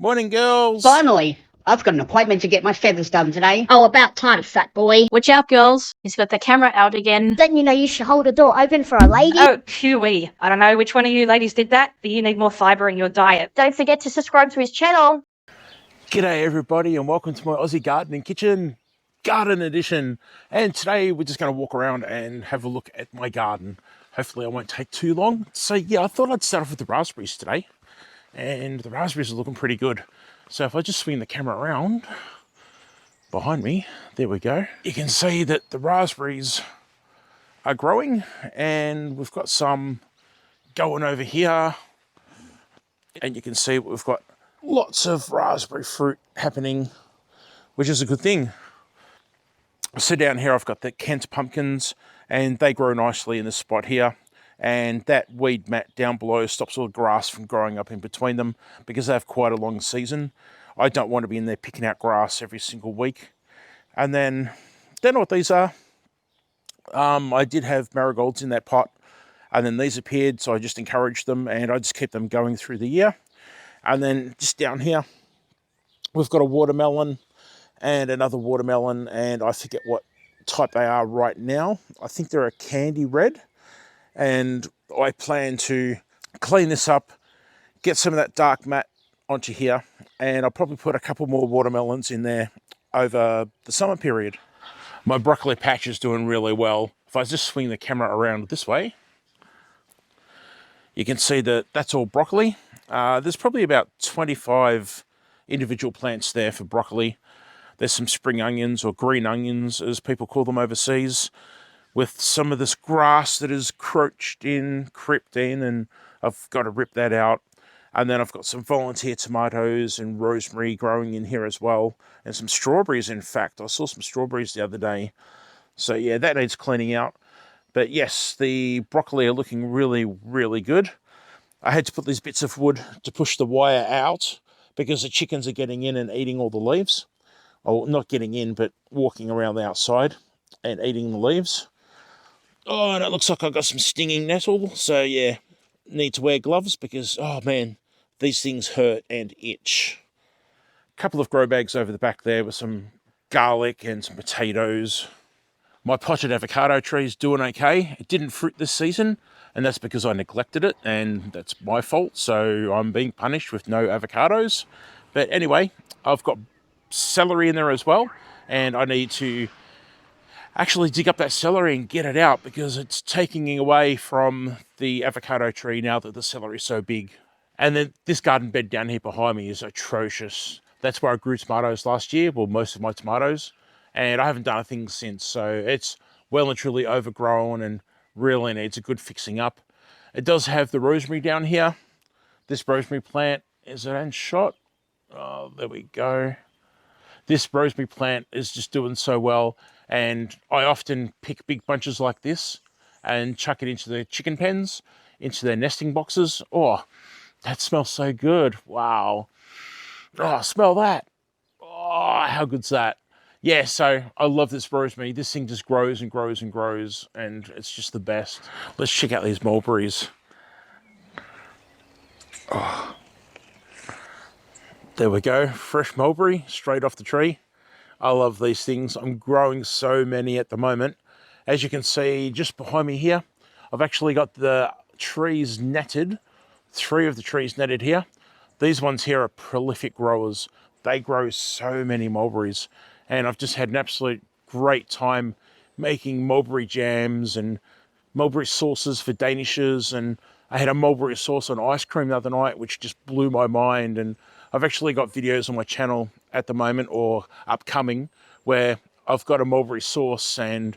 Morning, girls. Finally, I've got an appointment to get my feathers done today. Oh, about time, fat boy. Watch out, girls. He's got the camera out again. Don't you know you should hold the door open for a lady? Oh, phew-wee. I don't know which one of you ladies did that, but you need more fibre in your diet. Don't forget to subscribe to his channel. G'day, everybody, and welcome to my Aussie Gardening Kitchen Garden Edition. And today we're just going to walk around and have a look at my garden. Hopefully I won't take too long. So yeah, I thought I'd start off with the raspberries today. And the raspberries are looking pretty good. So if I just swing the camera around behind me, there we go. You can see that the raspberries are growing, and we've got some going over here. And you can see we've got lots of raspberry fruit happening, which is a good thing. So down here I've got the Kent pumpkins, and they grow nicely in this spot here. And that weed mat down below stops all the grass from growing up in between them because they have quite a long season. I don't want to be in there picking out grass every single week. And then, don't know what these are. I did have marigolds in that pot, and then these appeared, so I just encouraged them, and I just kept them going through the year. And then just down here, we've got a watermelon and another watermelon, and I forget what type they are right now. I think they're a candy red. And I plan to clean this up, get some of that dark matte onto here, and I'll probably put a couple more watermelons in there over the summer period. My broccoli patch is doing really well. If I just swing the camera around this way, you can see that that's all broccoli. There's probably about 25 individual plants there for broccoli. There's some spring onions, or green onions as people call them overseas, with some of this grass that is crept in, and I've got to rip that out. And then I've got some volunteer tomatoes and rosemary growing in here as well, and some strawberries. In fact, I saw some strawberries the other day. So yeah, that needs cleaning out. But yes, the broccoli are looking really, really good. I had to put these bits of wood to push the wire out because the chickens are getting in and eating all the leaves. Oh, not getting in, but walking around the outside and eating the leaves. Oh, and it looks like I've got some stinging nettle. So yeah, need to wear gloves because, oh man, these things hurt and itch. A couple of grow bags over the back there with some garlic and some potatoes. My potted avocado tree is doing okay. It didn't fruit this season, and that's because I neglected it, and that's my fault. So I'm being punished with no avocados. But anyway, I've got celery in there as well, and I need to actually dig up that celery and get it out because it's taking away from the avocado tree now that the celery is so big. And then this garden bed down here behind me is atrocious. That's where I grew tomatoes last year, well, most of my tomatoes, and I haven't done a thing since. So it's well and truly overgrown and really needs a good fixing up. It does have the rosemary down here. This rosemary plant, is it unshot? Oh, there we go. This rosemary plant is just doing so well. And I often pick big bunches like this and chuck it into the chicken pens, into their nesting boxes. Oh, that smells so good. Wow. Oh, smell that. Oh, how good's that? Yeah, so I love this rosemary. This thing just grows and grows and grows, and it's just the best. Let's check out these mulberries. Oh. There we go. Fresh mulberry straight off the tree. I love these things. I'm growing so many at the moment. As you can see just behind me here, I've actually got the trees netted. 3 of the trees netted here. These ones here are prolific growers. They grow so many mulberries. And I've just had an absolute great time making mulberry jams and mulberry sauces for danishes. And I had a mulberry sauce on ice cream the other night, which just blew my mind. And I've actually got videos on my channel at the moment, or upcoming, where I've got a mulberry sauce and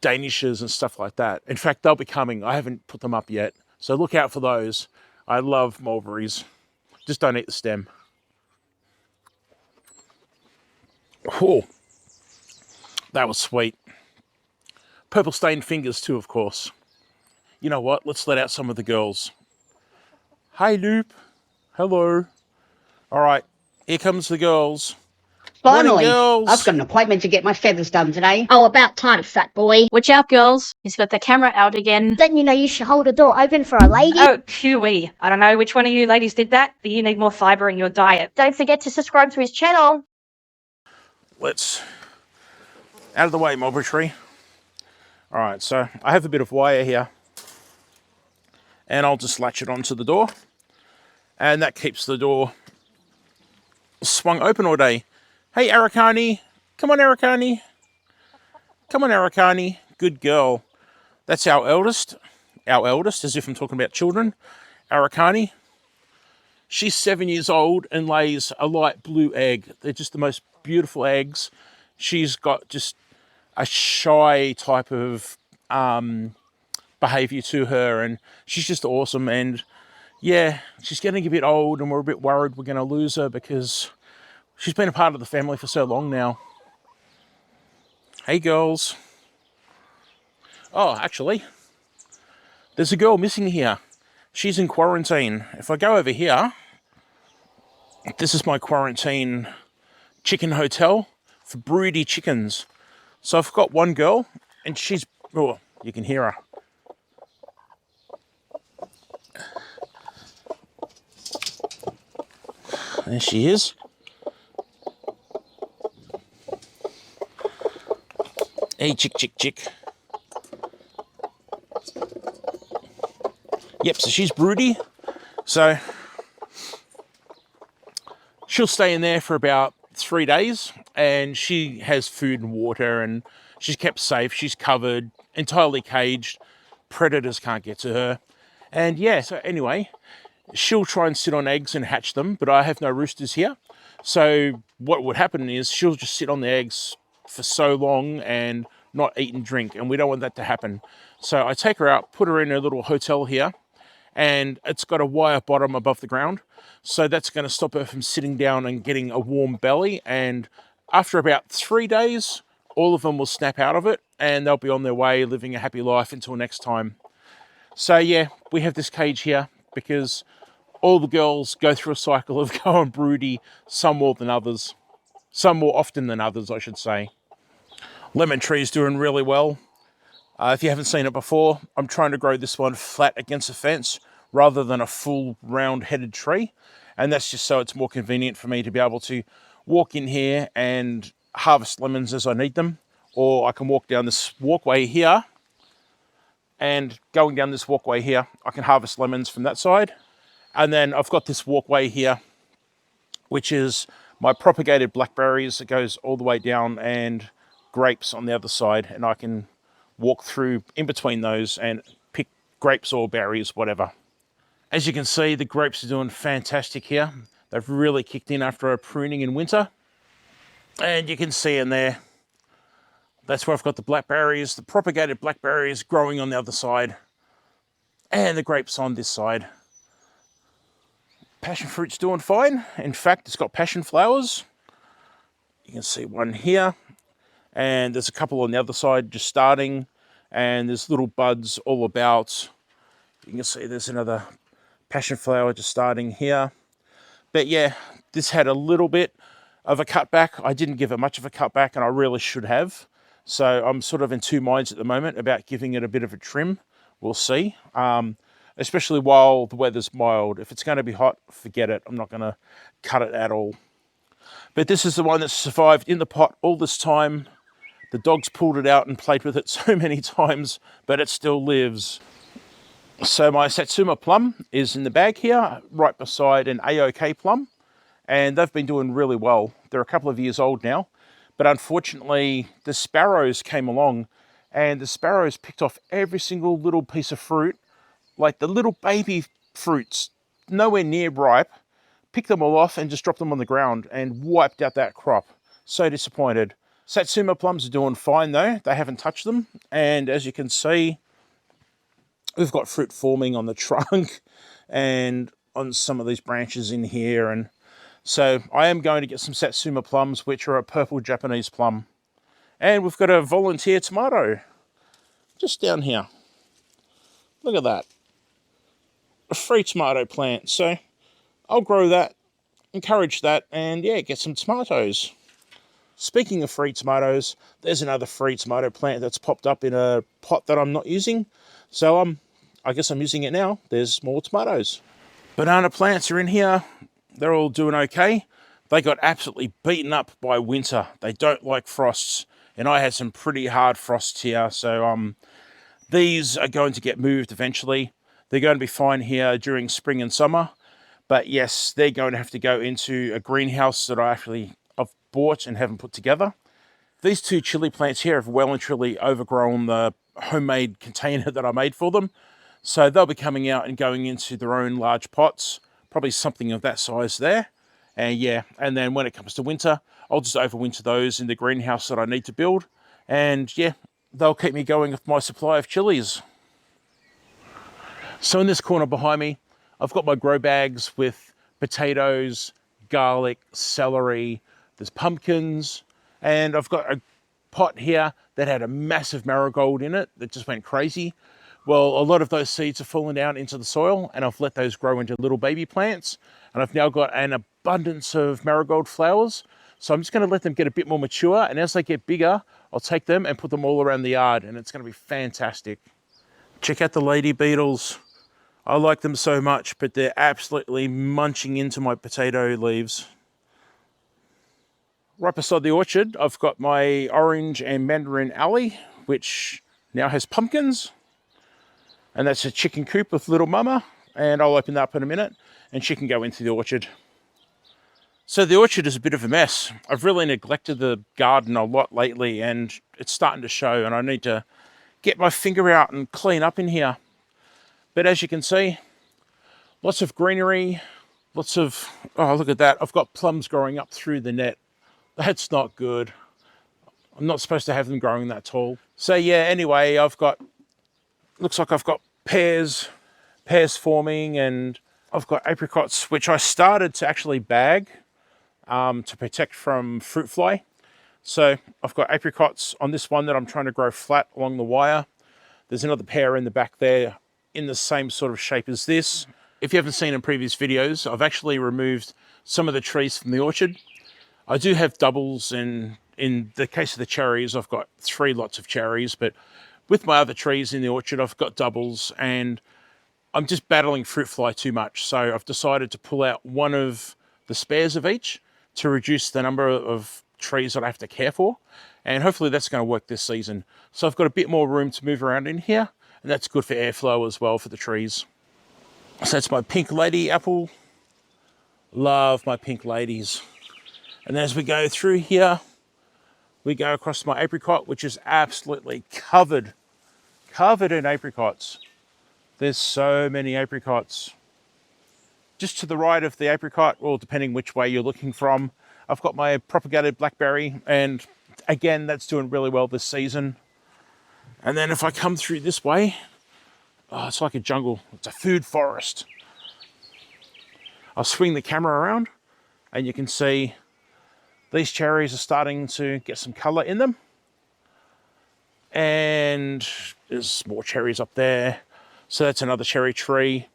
danishes and stuff like that. In fact, they'll be coming. I haven't put them up yet, so look out for those. I love mulberries. Just don't eat the stem. Oh, that was sweet. Purple stained fingers too, of course. You know what? Let's let out some of the girls. Hey, Loop. Hello. All right, here comes the girls. Morning, Finally, girls. I've got an appointment to get my feathers done today. Oh, about time, fat boy. Watch out, girls. He's got the camera out again. Letting you know you should hold the door open for a lady. Oh, QE. I don't know which one of you ladies did that, but you need more fiber in your diet. Don't forget to subscribe to his channel. Let's out of the way, mulberry tree. All right, so I have a bit of wire here, and I'll just latch it onto the door, and that keeps the door swung open all day. Hey, Arakani. Come on, Arakani. Come on, Arakani. Good girl. That's our eldest. Our eldest, as if I'm talking about children. Arakani. She's 7 years old and lays a light blue egg. They're just the most beautiful eggs. She's got just a shy type of behavior to her, and she's just awesome. And yeah, she's getting a bit old, and we're a bit worried we're going to lose her because she's been a part of the family for so long now. Hey, girls. Oh, actually, there's a girl missing here. She's in quarantine. If I go over here, this is my quarantine chicken hotel for Broody chickens. So I've got one girl, and she's, oh, you can hear her. There she is. Hey, chick, chick, chick. Yep, so she's Broody. So she'll stay in there for about 3 days, and she has food and water, and she's kept safe. She's covered, entirely caged. Predators can't get to her. And yeah, so anyway, she'll try and sit on eggs and hatch them, but I have no roosters here. So what would happen is she'll just sit on the eggs for so long and not eat and drink, and we don't want that to happen. So I take her out, put her in a little hotel here, and it's got a wire bottom above the ground. So that's going to stop her from sitting down and getting a warm belly. And after about 3 days, all of them will snap out of it, and they'll be on their way living a happy life until next time. So yeah, we have this cage here because all the girls go through a cycle of going broody, some more than others. Some more often than others, I should say. Lemon tree is doing really well. If you haven't seen it before, I'm trying to grow this one flat against a fence rather than a full round-headed tree. And that's just so it's more convenient for me to be able to walk in here and harvest lemons as I need them. Or I can walk down this walkway here, and going down this walkway here, I can harvest lemons from that side. And then I've got this walkway here, which is my propagated blackberries that goes all the way down, and grapes on the other side, and I can walk through in between those and pick grapes or berries, whatever. As you can see, the grapes are doing fantastic here. They've really kicked in after a pruning in winter. And you can see in there, that's where I've got the blackberries, the propagated blackberries growing on the other side, and the grapes on this side. Passion fruit's doing fine. In fact, it's got passion flowers. You can see one here, and there's a couple on the other side just starting, and there's little buds all about. You can see there's another passion flower just starting here. But yeah, this had a little bit of a cutback. I didn't give it much of a cutback, and I really should have. So I'm sort of in two minds at the moment about giving it a bit of a trim. We'll see. Especially while the weather's mild. If it's going to be hot, forget it. I'm not going to cut it at all. But this is the one that survived in the pot all this time. The dogs pulled it out and played with it so many times, but it still lives. So my Satsuma plum is in the bag here, right beside an AOK plum, and they've been doing really well. They're a couple of years old now, but unfortunately the sparrows came along, and the sparrows picked off every single little piece of fruit, like the little baby fruits, nowhere near ripe, picked them all off and just dropped them on the ground and wiped out that crop. So disappointed. Satsuma plums are doing fine though. They haven't touched them. And as you can see, we've got fruit forming on the trunk and on some of these branches in here. And so I am going to get some Satsuma plums, which are a purple Japanese plum. And we've got a volunteer tomato just down here. Look at that. A free tomato plant. So I'll grow that, encourage that, and yeah, get some tomatoes. Speaking of free tomatoes, there's another free tomato plant that's popped up in a pot that I'm not using. So I guess I'm using it now. There's more tomatoes. Banana plants are in here. They're all doing okay. They got absolutely beaten up by winter. They don't like frosts. And I had some pretty hard frosts here. So these are going to get moved eventually. They're going to be fine here during spring and summer. But yes, they're going to have to go into a greenhouse that I've bought and haven't put together. These two chili plants here have well and truly overgrown the homemade container that I made for them. So they'll be coming out and going into their own large pots, probably something of that size there. And yeah, and then when it comes to winter, I'll just overwinter those in the greenhouse that I need to build. And yeah, they'll keep me going with my supply of chilies. So in this corner behind me, I've got my grow bags with potatoes, garlic, celery, there's pumpkins, and I've got a pot here that had a massive marigold in it that just went crazy. Well, a lot of those seeds have fallen down into the soil, and I've let those grow into little baby plants, and I've now got an abundance of marigold flowers. So I'm just going to let them get a bit more mature, and as they get bigger, I'll take them and put them all around the yard, and it's going to be fantastic. Check out the lady beetles. I like them so much, but they're absolutely munching into my potato leaves. Right beside the orchard, I've got my orange and mandarin alley, which now has pumpkins. And that's a chicken coop with little mama. And I'll open that up in a minute, and she can go into the orchard. So the orchard is a bit of a mess. I've really neglected the garden a lot lately, and it's starting to show, and I need to get my finger out and clean up in here. But as you can see, lots of greenery, lots of, oh, look at that. I've got plums growing up through the net. That's not good. I'm not supposed to have them growing that tall. So yeah, anyway, looks like I've got pears forming, and I've got apricots, which I started to actually bag to protect from fruit fly. So I've got apricots on this one that I'm trying to grow flat along the wire. There's another pair in the back there in the same sort of shape as this. If you haven't seen in previous videos, I've actually removed some of the trees from the orchard. I do have doubles, and in the case of the cherries, I've got 3 lots of cherries, but with my other trees in the orchard, I've got doubles, and I'm just battling fruit fly too much. So I've decided to pull out one of the spares of each to reduce the number of trees that I have to care for. And hopefully that's going to work this season. So I've got a bit more room to move around in here, and that's good for airflow as well for the trees. So that's my pink lady apple. Love my pink ladies. And as we go through here, we go across my apricot, which is absolutely covered in apricots. There's so many apricots. Just to the right of the apricot, well, depending which way you're looking from, I've got my propagated blackberry, and again, that's doing really well this season. And then if I come through this way, oh, it's like a jungle. It's a food forest. I'll swing the camera around, and you can see these cherries are starting to get some color in them. And there's more cherries up there. So that's another cherry tree.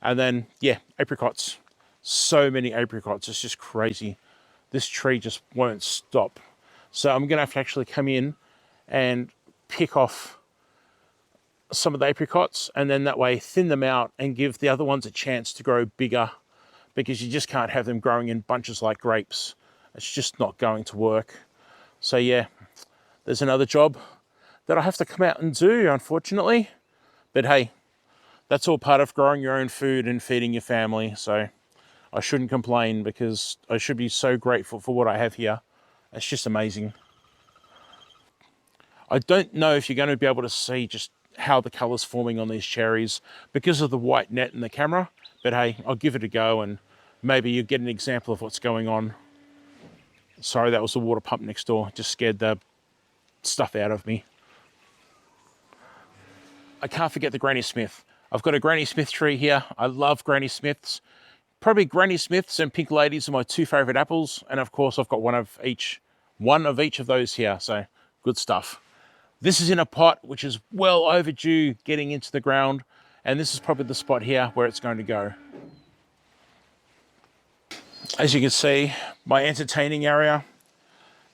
And then, yeah, apricots. So many apricots. It's just crazy. This tree just won't stop. So I'm going to have to actually come in and pick off some of the apricots, and then that way thin them out and give the other ones a chance to grow bigger, because you just can't have them growing in bunches like grapes. It's just not going to work. So yeah, there's another job that I have to come out and do, unfortunately. But hey, that's all part of growing your own food and feeding your family. So I shouldn't complain, because I should be so grateful for what I have here. It's just amazing. I don't know if you're going to be able to see just how the colour's forming on these cherries because of the white net in the camera. But hey, I'll give it a go, and maybe you'll get an example of what's going on. Sorry, that was the water pump next door. Just scared the stuff out of me. I can't forget the Granny Smith. I've got a Granny Smith tree here. I love Granny Smiths. Probably Granny Smiths and Pink Ladies are my 2 favourite apples. And of course, I've got one of each of those here. So good stuff. This is in a pot which is well overdue getting into the ground. And this is probably the spot here where it's going to go. As you can see, my entertaining area.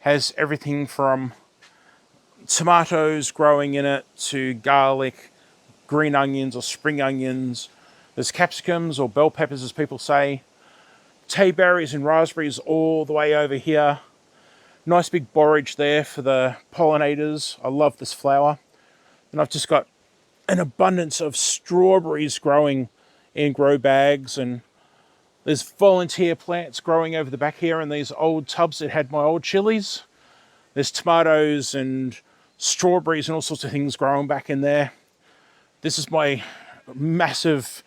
Has everything from tomatoes growing in it to garlic, green onions or spring onions. There's capsicums or bell peppers, as people say. Tea berries and raspberries all the way over here. Nice big borage there for the pollinators. I love this flower. And I've just got an abundance of strawberries growing in grow bags, and there's volunteer plants growing over the back here in these old tubs that had my old chilies. There's tomatoes and strawberries and all sorts of things growing back in there. This is my massive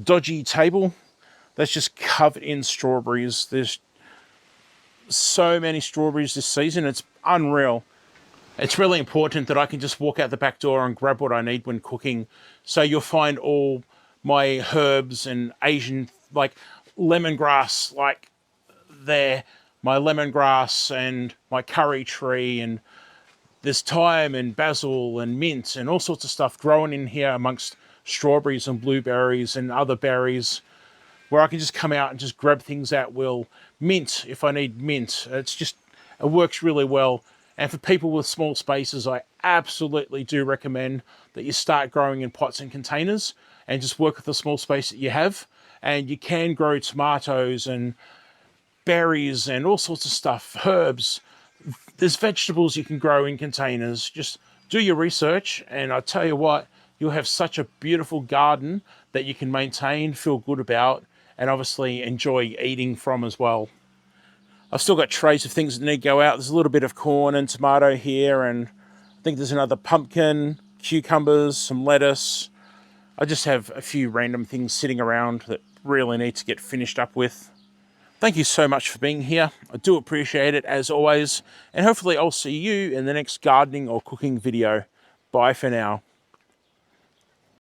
dodgy table that's just covered in strawberries. There's so many strawberries this season, it's unreal. It's really important that I can just walk out the back door and grab what I need when cooking. So you'll find all my herbs and Asian, like lemongrass, like there, my lemongrass and my curry tree, and there's thyme and basil and mint and all sorts of stuff growing in here amongst strawberries and blueberries and other berries, where I can just come out and just grab things at will. Mint, if I need mint. It works really well. And for people with small spaces, I absolutely do recommend that you start growing in pots and containers and just work with the small space that you have. And you can grow tomatoes and berries and all sorts of stuff, herbs. There's vegetables you can grow in containers. Just do your research, and I tell you what, you'll have such a beautiful garden that you can maintain, feel good about, and obviously enjoy eating from as well. I've still got trays of things that need to go out. There's a little bit of corn and tomato here, and I think there's another pumpkin, cucumbers, some lettuce. I just have a few random things sitting around that really need to get finished up with. Thank you so much for being here. I do appreciate it, as always, and hopefully I'll see you in the next gardening or cooking video. Bye for now.